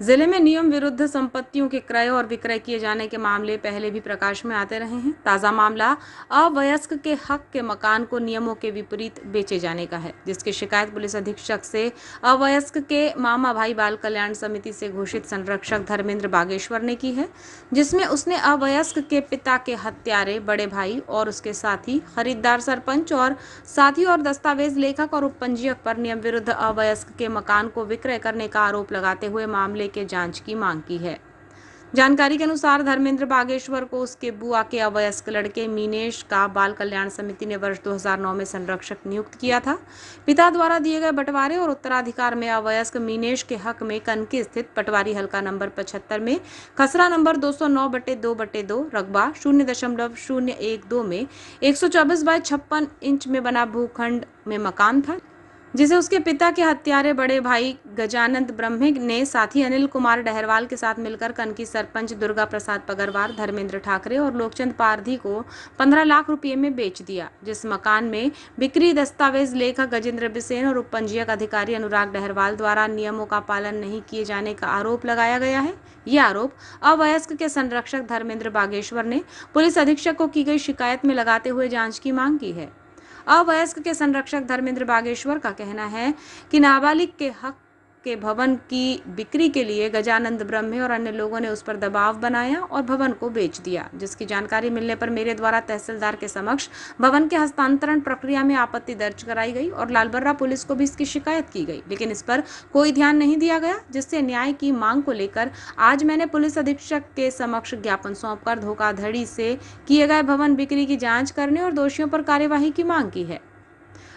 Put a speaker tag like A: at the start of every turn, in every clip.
A: जिले में नियम विरुद्ध संपत्तियों के क्रय और विक्रय किए जाने के मामले पहले भी प्रकाश में आते रहे हैं। ताजा मामला अवयस्क के हक के मकान को नियमों के विपरीत बेचे जाने का है, जिसकी शिकायत पुलिस अधीक्षक से अवयस्क के मामा भाई बाल कल्याण समिति से घोषित संरक्षक धर्मेंद्र बागेश्वर ने की है, जिसमें उसने अवयस्क के पिता के हत्यारे बड़े भाई और उसके साथी खरीदार सरपंच और साथी और दस्तावेज लेखक और उपपंजीयक पर नियम विरुद्ध अवयस्क के मकान को विक्रय करने का आरोप लगाते हुए मामले के जांच की मांग की है। जानकारी के अनुसार धर्मेंद्र बागेश्वर को उसके बुआ के अवयस्क लड़के मीनेश का बाल कल्याण समिति ने वर्ष 2009 में संरक्षक नियुक्त किया था। पिता द्वारा दिए गए बंटवारे और उत्तराधिकार में अवयस्क मीनेश के हक में कनकी स्थित पटवारी हल्का नंबर 75 में खसरा नंबर 209/2/2 रकबा 0.012 में 124 बाय 56 इंच में बना भूखंड में मकान था, जिसे उसके पिता के हत्यारे बड़े भाई गजानंद ब्रह्मे ने साथी अनिल कुमार डहरवाल के साथ मिलकर कनकी सरपंच दुर्गा प्रसाद पगरवार, धर्मेंद्र ठाकरे और लोकचंद पारधी को 15 लाख रुपए में बेच दिया। जिस मकान में बिक्री दस्तावेज लेखक गजेंद्र बिसेन और उपपंजीयक अधिकारी अनुराग डहरवाल द्वारा नियमों का पालन नहीं किए जाने का आरोप लगाया गया है। यह आरोप अवयस्क के संरक्षक धर्मेंद्र बागेश्वर ने पुलिस अधीक्षक को की गई शिकायत में लगाते हुए जांच की मांग की है। अवयस्क के संरक्षक धर्मेंद्र बागेश्वर का कहना है कि नाबालिग के हक के भवन की बिक्री के लिए गजानंद ब्रह्मे और अन्य लोगों ने उस पर दबाव बनाया और भवन को बेच दिया, जिसकी जानकारी मिलने पर मेरे द्वारा तहसीलदार के समक्ष भवन के हस्तांतरण प्रक्रिया में आपत्ति दर्ज कराई गई और लालबर्रा पुलिस को भी इसकी शिकायत की गई, लेकिन इस पर कोई ध्यान नहीं दिया गया, जिससे न्याय की मांग को लेकर आज मैंने पुलिस अधीक्षक के समक्ष ज्ञापन सौंपकर धोखाधड़ी से किए गए भवन बिक्री की जांच करने और दोषियों पर कार्यवाही की मांग की है।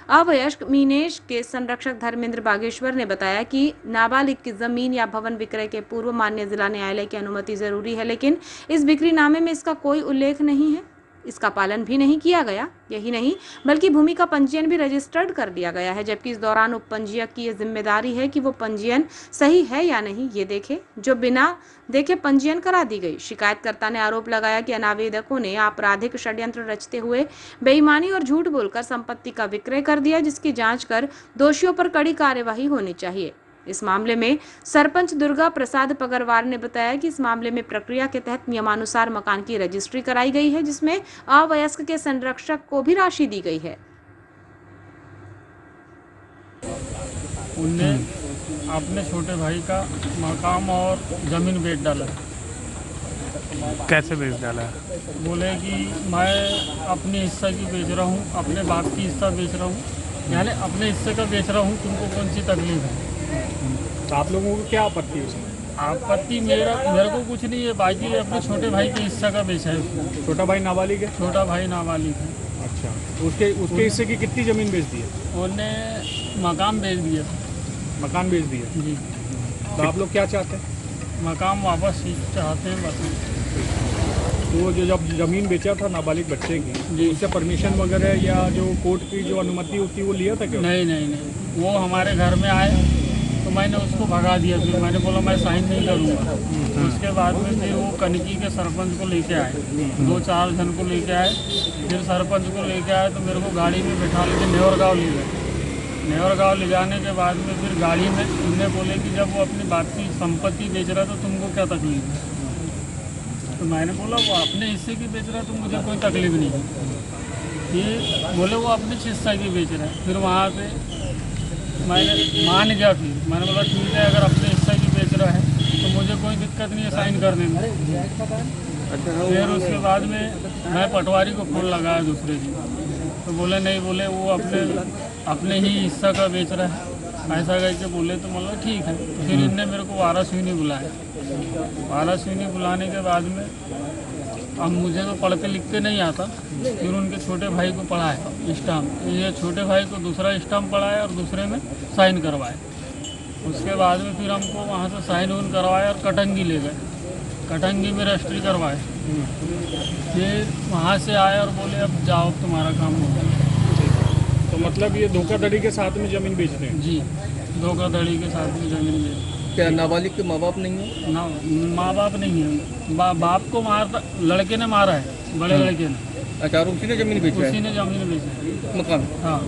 A: अवयस्क मीनेश के संरक्षक धर्मेंद्र बागेश्वर ने बताया कि नाबालिग की जमीन या भवन विक्रय के पूर्व मान्य जिला न्यायालय की अनुमति जरूरी है, लेकिन इस बिक्रीनामे में इसका कोई उल्लेख नहीं है। इसका पालन भी नहीं किया गया। यही नहीं बल्कि भूमि का पंजीयन भी रजिस्टर्ड कर दिया गया है, जबकि इस दौरान उपपंजीयक की यह जिम्मेदारी है कि वो पंजीयन सही है या नहीं ये देखे, जो बिना देखे पंजीयन करा दी गई। शिकायतकर्ता ने आरोप लगाया कि अनावेदकों ने आपराधिक षड्यंत्र रचते हुए बेईमानी और झूठ बोलकर संपत्ति का विक्रय कर दिया, जिसकी जांच कर दोषियों पर कड़ी कार्यवाही होनी चाहिए। इस मामले में सरपंच दुर्गा प्रसाद पगरवार ने बताया कि इस मामले में प्रक्रिया के तहत नियमानुसार मकान की रजिस्ट्री कराई गई है, जिसमें अवयस्क के संरक्षक को भी राशि दी गई है।
B: उनने अपने छोटे भाई का मकान और जमीन बेच डाला।
C: कैसे बेच डाला?
B: बोले कि मैं अपने हिस्सा की बेच रहा हूँ, अपने बाप की हिस्सा बेच रहा हूँ, यानी अपने हिस्से का बेच रहा हूँ, तुमको कौन सी तकलीफ है?
C: तो आप लोगों को क्या आपत्ति है उसमें?
B: आपत्ति मेरे को कुछ नहीं है, बाकी अपने छोटे भाई के हिस्सा का बेचा है उसको।
C: छोटा भाई नाबालिग है?
B: छोटा भाई नाबालिग है।
C: अच्छा, तो उसके हिस्से की कितनी ज़मीन बेच दी है?
B: उन्होंने मकान बेच दिया।
C: मकान बेच दिया
B: जी।
C: तो आप लोग क्या चाहते हैं?
B: मकान वापस चाहते हैं बस।
C: तो जो जब ज़मीन बेचा था नाबालिग बच्चे की, उससे परमिशन वगैरह या जो कोर्ट की जो अनुमति होती है वो लिया था क्या?
B: नहीं, वो हमारे घर में आए तो मैंने उसको भगा दिया। फिर मैंने बोला मैं साइन नहीं करूँगा। उसके बाद में फिर वो कनकी के सरपंच को लेके आए, 2-4 जन को लेके आए। फिर सरपंच को लेके आए तो मेरे को गाड़ी में बैठा लेके नेवरगांव ले गए। नेवरगांव ले जाने के बाद में फिर गाड़ी में उनने बोले कि जब वो अपनी बाप की संपत्ति बेच रहा तो तुमको क्या तकलीफ है? तो मैंने बोला वो अपने हिस्से की बेच रहा है तो मुझे कोई तकलीफ नहीं है। फिर बोले वो अपने हिस्सा की बेच रहा है। फिर वहाँ पे मैंने मान गया। फिर मैंने बोला ठीक है, अगर अपने हिस्सा की बेच रहा है तो मुझे कोई दिक्कत नहीं है साइन करने में। फिर उसके बाद में मैं पटवारी को फ़ोन लगाया दूसरे दिन, तो बोले नहीं, बोले वो अपने ही हिस्सा का बेच रहा है, ऐसा करके बोले। तो मतलब ठीक है। फिर इनने मेरे को वारासूनी बुलाया। वारासूनी बुलाने के बाद में अब मुझे तो पढ़ते लिखते नहीं आता, फिर उनके छोटे भाई को पढ़ाया स्टाम्प। ये छोटे भाई को दूसरा स्टाम्प पढ़ाया और दूसरे में साइन करवाए। उसके बाद में फिर हमको वहाँ से साइन उन करवाया और कटंगी ले गए। कटंगी में रजिस्ट्री करवाए। फिर वहाँ से आए और बोले अब जाओ तुम्हारा काम हो गया।
C: तो मतलब ये धोखाधड़ी के साथ में ज़मीन बेचते हैं?
B: जी, धोखाधड़ी के साथ में ज़मीन बेच।
D: क्या नाबालिग के माँ बाप नहीं है?
B: ना, माँ बाप नहीं है। बाप को मारता लड़के ने मारा है, बड़े लड़के ने।
D: अच्छा, और उसी ने ज़मीन बेचा है?
B: उसी ने ज़मीन बेची।
D: मकान?
B: हाँ।